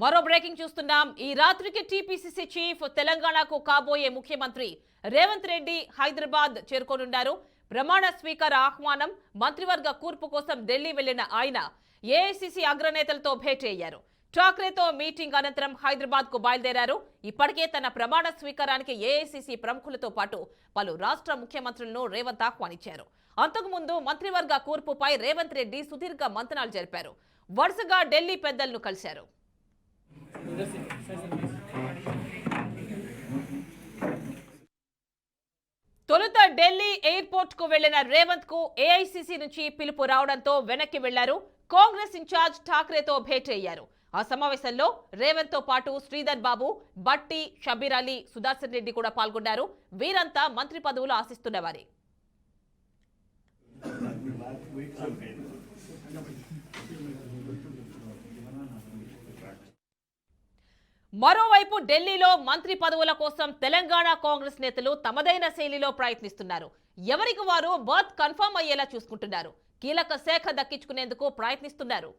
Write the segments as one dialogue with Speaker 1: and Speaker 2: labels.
Speaker 1: మరో బ్రేకింగ్ చూస్తున్నాం. ఈ రాత్రికి టీపీసీసీ చీఫ్ తెలంగాణకు కాబోయే ముఖ్యమంత్రి రేవంత్ రెడ్డి హైదరాబాద్ చేరుకోనున్నారు. ప్రమాణ స్వీకార ఆహ్వానం, మంత్రివర్గ కూర్పు కోసం ఢిల్లీ వెళ్లిన ఆయన ఏఐసీసీ అగ్రనేతలతో భేటీ అయ్యారు. ఠాక్రేతో మీటింగ్ అనంతరం హైదరాబాద్ కు బయలుదేరారు. ఇప్పటికే తన ప్రమాణ స్వీకారానికి ఏఐసీసీ ప్రముఖులతో పాటు పలు రాష్ట్ర ముఖ్యమంత్రులను రేవంత్ ఆహ్వానించారు. అంతకుముందు మంత్రివర్గ కూర్పుపై రేవంత్ రెడ్డి సుదీర్ఘ మంతనాలు జరిపారు. వరుసగా ఢిల్లీ పెద్దలను కలిశారు. తొలుత ఢిల్లీ ఎయిర్పోర్ట్ కు వెళ్లిన రేవంత్ కు ఏఐసీసీ నుంచి పిలుపు రావడంతో వెనక్కి వెళ్లారు. కాంగ్రెస్ ఇన్ఛార్జ్ ఠాక్రేతో భేటీ అయ్యారు. ఆ సమావేశంలో రేవంత్ తో పాటు శ్రీధర్ బాబు, బట్టి, షబీర్ అలీ, సుదర్శన్ రెడ్డి కూడా పాల్గొన్నారు. వీరంతా మంత్రి పదవులు ఆశిస్తున్నవారే. మరోవైపు ఢిల్లీలో మంత్రి పదవుల కోసం తెలంగాణ కాంగ్రెస్ నేతలు తమదైన శైలిలో ప్రయత్నిస్తున్నారు. ఎవరికి వారు బర్త్ కన్ఫర్మ్ అయ్యేలా చూసుకుంటున్నారు. కీలక శాఖ దక్కించుకునేందుకు ప్రయత్నిస్తున్నారు.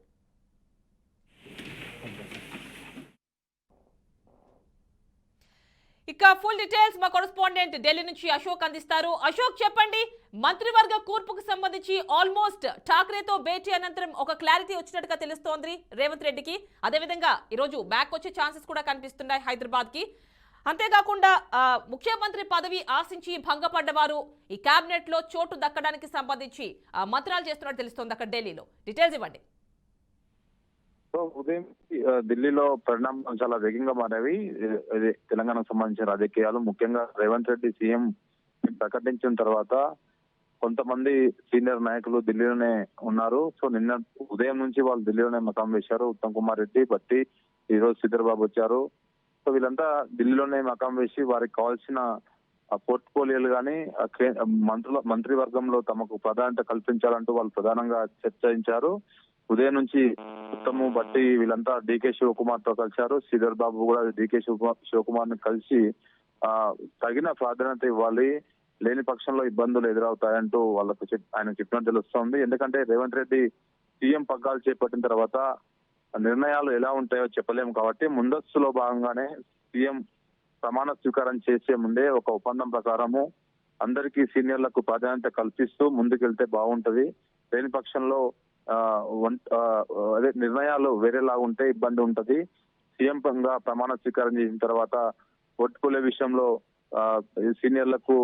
Speaker 1: ఇక ఫుల్ డీటెయిల్స్ మా కరెస్పాండెంట్ ఢిల్లీ నుంచి అశోక్ అందిస్తారు. అశోక్, చెప్పండి, మంత్రివర్గ కూర్పుకు సంబంధించి ఆల్మోస్ట్ ఠాక్రేతో భేటీ అనంతరం ఒక క్లారిటీ వచ్చినట్టుగా తెలుస్తోంది రేవంత్ రెడ్డికి. అదేవిధంగా ఈరోజు బ్యాక్ వచ్చే ఛాన్సెస్ కూడా కనిపిస్తున్నాయి హైదరాబాద్ కి. అంతేకాకుండా ముఖ్యమంత్రి పదవి ఆశించి భంగపడ్డవారు ఈ కేబినెట్ లో చోటు దక్కడానికి సంబంధించి మంత్రాలు చేస్తున్నట్టు తెలుస్తోంది అక్కడ ఢిల్లీలో. డీటెయిల్స్ ఇవ్వండి.
Speaker 2: ఉదయం ఢిల్లీలో పరిణామాలు చాలా వేగంగా మారేవి. తెలంగాణకు సంబంధించిన రాజకీయాలు, ముఖ్యంగా రేవంత్ రెడ్డి సీఎం ప్రకటించిన తర్వాత కొంతమంది సీనియర్ నాయకులు ఢిల్లీలోనే ఉన్నారు. సో నిన్న ఉదయం నుంచి వాళ్ళు ఢిల్లీలోనే మకాం వేశారు. ఉత్తమ్ కుమార్ రెడ్డి, బట్టి, ఈ రోజు శ్రీధర్ బాబు వచ్చారు. సో వీళ్ళంతా ఢిల్లీలోనే మకాం వేసి వారికి కావాల్సిన పోర్ట్ఫోలియోలు కానీ మంత్రివర్గంలో తమకు ప్రాధాన్యత కల్పించాలంటూ వాళ్ళు ప్రధానంగా చర్చించారు. ఉదయం నుంచి ఉత్తమ్, బట్టి వీళ్ళంతా డీకే శివకుమార్ తో కలిశారు. శ్రీధర్ బాబు కూడా డీకే శివకుమార్ ని కలిసి తగిన ప్రాధాన్యత ఇవ్వాలి, లేని పక్షంలో ఇబ్బందులు ఎదురవుతాయంటూ వాళ్ళకు ఆయన చెప్పినట్టు తెలుస్తోంది. ఎందుకంటే రేవంత్ రెడ్డి సీఎం పగ్గాలు చేపట్టిన తర్వాత నిర్ణయాలు ఎలా ఉంటాయో చెప్పలేము కాబట్టి ముందస్తులో భాగంగానే సీఎం ప్రమాణ స్వీకారం చేసే ముందే ఒక ఒప్పందం ప్రకారము అందరికీ సీనియర్లకు ప్రాధాన్యత కల్పిస్తూ ముందుకెళ్తే బాగుంటది. లేని పక్షంలో అదే నిర్ణయాలు వేరేలాగా ఉంటే ఇబ్బంది ఉంటది. సీఎం గా ప్రమాణ స్వీకారం చేసిన తర్వాత పోర్ట్ఫోలియో విషయంలో సీనియర్లకు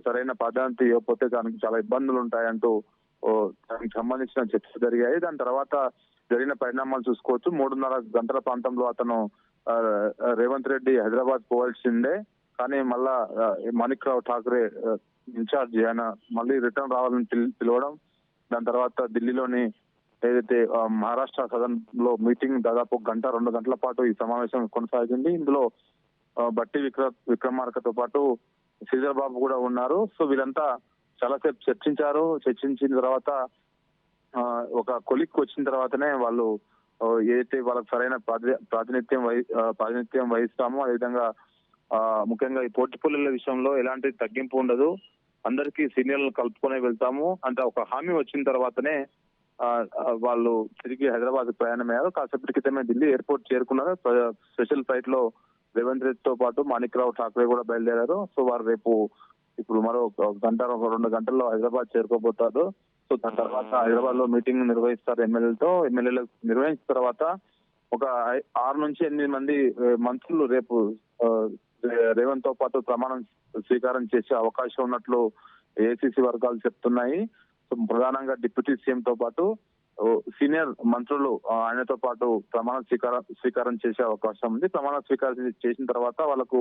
Speaker 2: సరైన ప్రాధాన్యత ఇవ్వకపోతే దానికి చాలా ఇబ్బందులు ఉంటాయంటూ దానికి సంబంధించిన చర్చలు జరిగాయి. దాని తర్వాత జరిగిన పరిణామాలు చూసుకోవచ్చు. 3.5 గంటల ప్రాంతంలో అతను రేవంత్ రెడ్డి హైదరాబాద్ పోవాల్సిందే, కానీ మళ్ళా మాణిక్ రావు ఠాకరే ఇన్ఛార్జ్ ఆయన మళ్ళీ రిటర్న్ రావాలని పిలవడం, దాని తర్వాత ఢిల్లీలోని ఏదైతే మహారాష్ట్ర సదన్ లో మీటింగ్ దాదాపు 1-2 గంటల పాటు ఈ సమావేశం కొనసాగింది. ఇందులో బట్టి విక్రమార్కతో పాటు శ్రీధర్ బాబు కూడా ఉన్నారు. సో వీరంతా చాలాసేపు చర్చించిన తర్వాత ఒక కొలిక్కి వచ్చిన తర్వాతనే వాళ్ళు ఏదైతే వాళ్ళకి సరైన ప్రాతినిధ్యం వహిస్తామో అదేవిధంగా ముఖ్యంగా ఈ పోర్ట్ఫోలియోల విషయంలో ఎలాంటి తగ్గింపు ఉండదు, అందరికీ సీనియర్లను కలుపుకునే వెళ్తాము అంటే ఒక హామీ వచ్చిన తర్వాతనే వాళ్ళు తిరిగి హైదరాబాద్ ప్రయాణమయ్యారు. కాసేపటి క్రితమే ఢిల్లీ ఎయిర్పోర్ట్ చేరుకున్నారు. స్పెషల్ ఫ్లైట్ లో రేవంత్ రెడ్డితో పాటు మాణిక్ రావు ఠాకరే కూడా బయలుదేరారు. సో వారు రేపు ఇప్పుడు మరో 1-2 గంటల్లో హైదరాబాద్ చేరుకోబోతారు. సో దాని తర్వాత హైదరాబాద్ లో మీటింగ్ నిర్వహిస్తారు ఎమ్మెల్యేలతో. ఎమ్మెల్యేలు నిర్వహించిన తర్వాత ఒక 6 నుంచి 8 మంది మంత్రులు రేపు రేవంత్ తో పాటు ప్రమాణం స్వీకారం చేసే అవకాశం ఉన్నట్లు ఏఐసీసీ వర్గాలు చెప్తున్నాయి. సో ప్రధానంగా డిప్యూటీ సీఎం తో పాటు సీనియర్ మంత్రులు ఆయనతో పాటు ప్రమాణ స్వీకారం చేసే అవకాశం ఉంది. ప్రమాణ స్వీకారం చేసిన తర్వాత వాళ్ళకు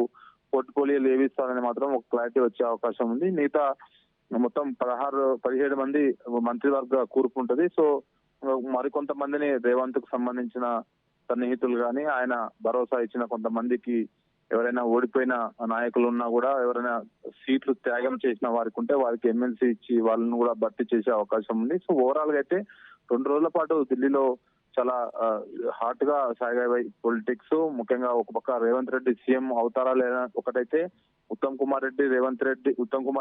Speaker 2: పోర్ట్ఫోలియోలు ఏవి ఇస్తారని మాత్రం ఒక క్లారిటీ వచ్చే అవకాశం ఉంది. మిగతా మొత్తం 16-17 మంది మంత్రివర్గ కూర్పు ఉంటది. సో మరికొంతమందిని రేవంత్ కు సంబంధించిన సన్నిహితులు గాని ఆయన భరోసా ఇచ్చిన కొంతమందికి ఎవరైనా ఓడిపోయిన నాయకులు ఉన్నా కూడా ఎవరైనా సీట్లు త్యాగం చేసిన వారికి ఉంటే వారికి ఎమ్మెల్సీ ఇచ్చి వాళ్ళని కూడా భర్తీ చేసే అవకాశం ఉంది. సో ఓవరాల్ గా అయితే 2 రోజుల పాటు ఢిల్లీలో చాలా హాట్ గా సాగాయి పొలిటిక్స్. ముఖ్యంగా ఒక పక్క రేవంత్ రెడ్డి సీఎం అవుతారా లేదా ఒకటైతే, ఉత్తమ్ కుమార్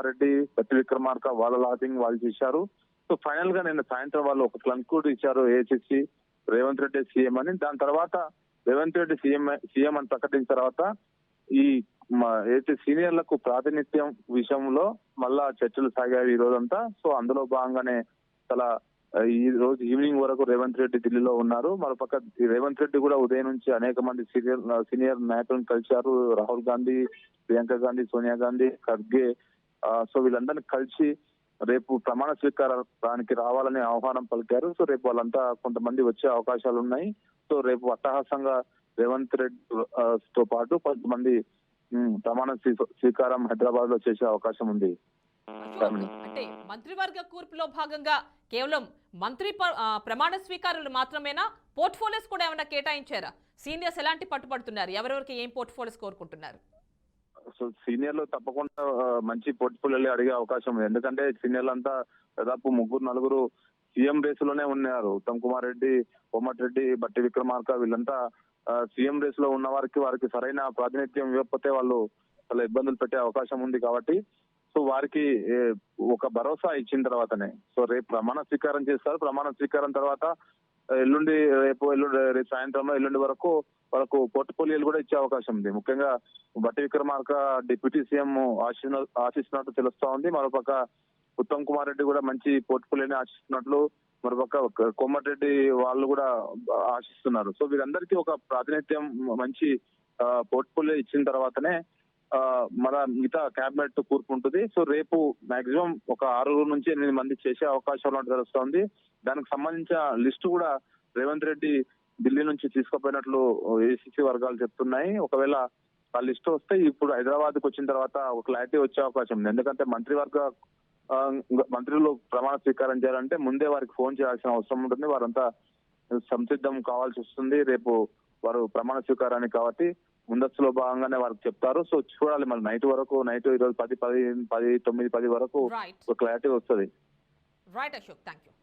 Speaker 2: రెడ్డి బట్టి విక్రమార్క వాళ్ళ లాబింగ్ వాళ్ళు చేశారు. సో ఫైనల్ గా నిన్న సాయంత్రం వాళ్ళు ఒక క్లంకూడ్ ఇచ్చారు ఏఐసీసీ రేవంత్ రెడ్డి సీఎం అని. దాని తర్వాత రేవంత్ రెడ్డి సీఎం అని ప్రకటించిన తర్వాత ఈ ఏదైతే సీనియర్లకు ప్రాతినిధ్యం విషయంలో మళ్ళా చర్చలు సాగాయి ఈ రోజంతా. సో అందులో భాగంగానే చాలా ఈ రోజు ఈవినింగ్ వరకు రేవంత్ రెడ్డి ఢిల్లీలో ఉన్నారు. మరోపక్క రేవంత్ రెడ్డి కూడా ఉదయం నుంచి అనేక మంది సీనియర్ నాయకులను కలిశారు. రాహుల్ గాంధీ, ప్రియాంక గాంధీ, సోనియా గాంధీ, ఖర్గే. సో వీళ్ళందరినీ కలిసి రేపు ప్రమాణ స్వీకారానికి రావాలని ఆహ్వానం పలికారు. సో రేపు వాళ్ళంతా కొంతమంది వచ్చే అవకాశాలు ఉన్నాయి. సో రేపు అట్టహాసంగా రేవంత్ రెడ్డి తో పాటు కొంతమంది ప్రమాణ స్వీకారం హైదరాబాద్ లో చేసే అవకాశం ఉంది.
Speaker 1: అంటే మంత్రివర్గ కూర్పులో భాగంగా కేవలం ప్రమాణ స్వీకారాలు మాత్రమేనా, పోర్ట్ఫోలియోస్ కూడా ఏమైనా కేటాయించారా? సీనియర్స్ ఎలాంటి పట్టుబడుతున్నారు? ఎవరెవరికి ఏం పోర్ట్ఫోలియోస్ కోరుకుంటున్నారు?
Speaker 2: సో సీనియర్లు తప్పకుండా మంచి పోర్ట్ఫోలియోలు అడిగే అవకాశం ఉంది. ఎందుకంటే సీనియర్లు అంతా దాదాపు 3-4 సీఎం రేసులోనే ఉన్నారు. ఉత్తమ్ కుమార్ రెడ్డి, కోమటిరెడ్డి, బట్టి విక్రమార్క వీళ్ళంతా సీఎం రేస్ లో ఉన్న వారికి సరైన ప్రాతినిధ్యం ఇవ్వకపోతే వాళ్ళు చాలా ఇబ్బందులు పెట్టే అవకాశం ఉంది. కాబట్టి సో వారికి ఒక భరోసా ఇచ్చిన తర్వాతనే సో రేపు ప్రమాణ స్వీకారం చేస్తారు. ప్రమాణ స్వీకారం తర్వాత రేపు సాయంత్రంలో ఎల్లుండి వరకు వాళ్ళకు పోర్ట్ఫోలియోలు కూడా ఇచ్చే అవకాశం ఉంది. ముఖ్యంగా బట్టి విక్రమార్క డిప్యూటీ సీఎం ఆశిస్తున్నట్టు తెలుస్తా ఉంది. మరోపక్క ఉత్తమ్ కుమార్ రెడ్డి కూడా మంచి పోర్ట్ఫోలియోని ఆశిస్తున్నట్లు, మరోపక్క కోమటిరెడ్డి వాళ్ళు కూడా ఆశిస్తున్నారు. సో వీరందరికీ ఒక ప్రాతినిధ్యం మంచి పోర్ట్ఫోలియో ఇచ్చిన తర్వాతనే మన మిగతా కేబినెట్ కూర్పు ఉంటుంది. సో రేపు మాక్సిమం ఒక 6 నుంచి 8 మంది చేసే అవకాశాలు ఉన్నట్టు తెలుస్తోంది. దానికి సంబంధించిన లిస్టు కూడా రేవంత్ రెడ్డి ఢిల్లీ నుంచి తీసుకుపోయినట్లు ఏసీసీ వర్గాలు చెప్తున్నాయి. ఒకవేళ ఆ లిస్టు వస్తే ఇప్పుడు హైదరాబాద్ కు వచ్చిన తర్వాత ఒక క్లారిటీ వచ్చే అవకాశం ఉంది. ఎందుకంటే మంత్రులు ప్రమాణ స్వీకారం చేయాలంటే ముందే వారికి ఫోన్ చేయాల్సిన అవసరం ఉంటుంది. వారంతా సంసిద్ధం కావాల్సి వస్తుంది రేపు వారు ప్రమాణ స్వీకారానికి. కాబట్టి ముందస్తులో భాగంగానే వారికి చెప్తారు. సో చూడాలి మరి నైట్ ఈరోజు 10, 9, 10 వరకు క్లారిటీ వస్తుంది.
Speaker 1: Right Ashok, thank you.